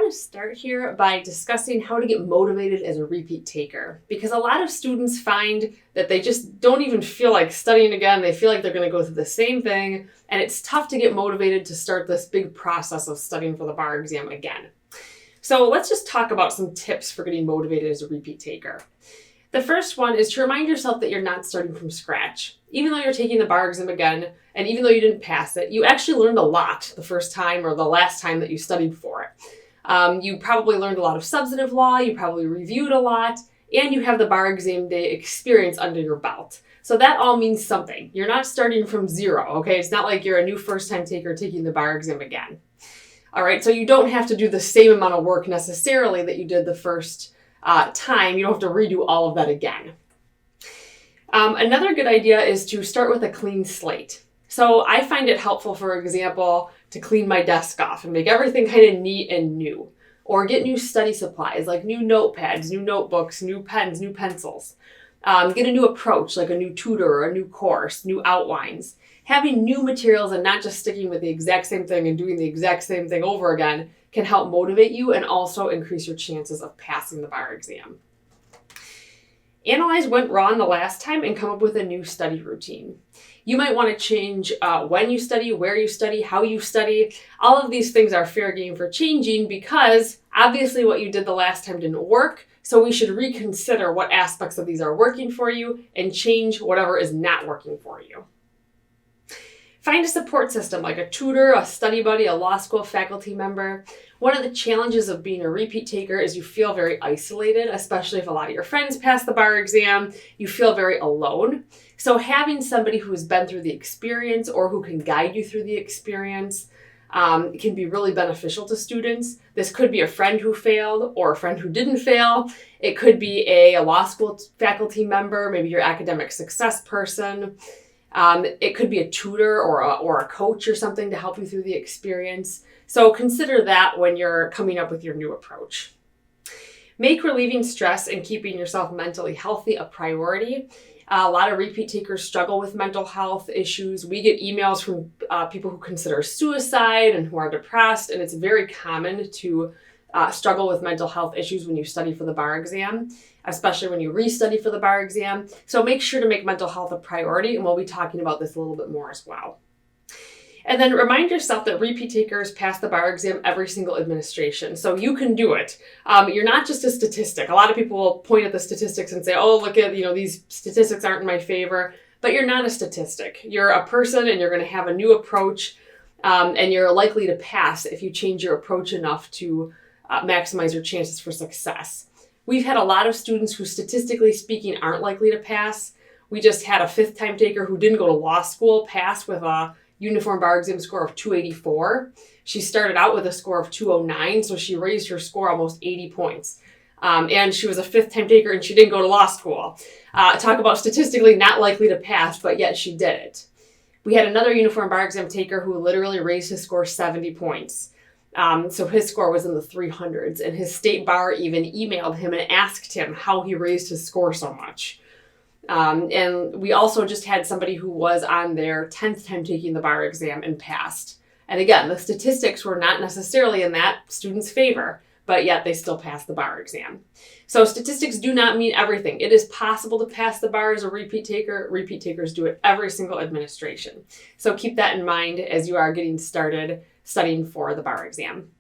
want to start here by discussing how to get motivated as a repeat taker, because a lot of students find that they just don't even feel like studying again. They feel like they're going to go through the same thing, and it's tough to get motivated to start this big process of studying for the bar exam again. So let's just talk about some tips for getting motivated as a repeat taker. The first one is to remind yourself that you're not starting from scratch. Even though you're taking the bar exam again, and even though you didn't pass it, you actually learned a lot the first time or the last time that you studied for it. You probably learned a lot of substantive law, you probably reviewed a lot, and you have the bar exam day experience under your belt. So that all means something. You're not starting from zero, okay? It's not like you're a new first-time taker taking the bar exam again. All right, so you don't have to do the same amount of work necessarily that you did the first time. You don't have to redo all of that again. Another good idea is to start with a clean slate. So I find it helpful, for example, to clean my desk off and make everything kind of neat and new. Or get new study supplies like new notepads, new notebooks, new pens, new pencils. Get a new approach like a new tutor or a new course, new outlines. Having new materials and not just sticking with the exact same thing and doing the exact same thing over again can help motivate you and also increase your chances of passing the bar exam. Analyze what went wrong the last time and come up with a new study routine. You might want to change when you study, where you study, how you study. All of these things are fair game for changing because obviously what you did the last time didn't work. So we should reconsider what aspects of these are working for you and change whatever is not working for you. Find a support system like a tutor, a study buddy, a law school faculty member. One of the challenges of being a repeat taker is you feel very isolated, especially if a lot of your friends pass the bar exam. You feel very alone. So having somebody who has been through the experience or who can guide you through the experience can be really beneficial to students. This could be a friend who failed or a friend who didn't fail. It could be a law school faculty member, maybe your academic success person. It could be a tutor or a coach or something to help you through the experience. So consider that when you're coming up with your new approach. Make relieving stress and keeping yourself mentally healthy a priority. A lot of repeat takers struggle with mental health issues. We get emails from people who consider suicide and who are depressed, and it's very common to struggle with mental health issues when you study for the bar exam, especially when you restudy for the bar exam. So make sure to make mental health a priority, and we'll be talking about this a little bit more as well. And then remind yourself that repeat takers pass the bar exam every single administration. So you can do it. You're not just a statistic. A lot of people will point at the statistics and say, oh, look at, these statistics aren't in my favor. But you're not a statistic. You're a person and you're going to have a new approach. And you're likely to pass if you change your approach enough to maximize your chances for success. We've had a lot of students who, statistically speaking, aren't likely to pass. We just had a fifth-time taker who didn't go to law school pass with a uniform bar exam score of 284. She started out with a score of 209, so she raised her score almost 80 points. And she was a fifth-time taker, and she didn't go to law school. Talk about statistically not likely to pass, but yet she did it. We had another uniform bar exam taker who literally raised his score 70 points. So his score was in the 300s, and his state bar even emailed him and asked him how he raised his score so much. And we also just had somebody who was on their 10th time taking the bar exam and passed. And again, the statistics were not necessarily in that student's favor, but yet they still passed the bar exam. So statistics do not mean everything. It is possible to pass the bar as a repeat taker. Repeat takers do it every single administration. So keep that in mind as you are getting started studying for the bar exam.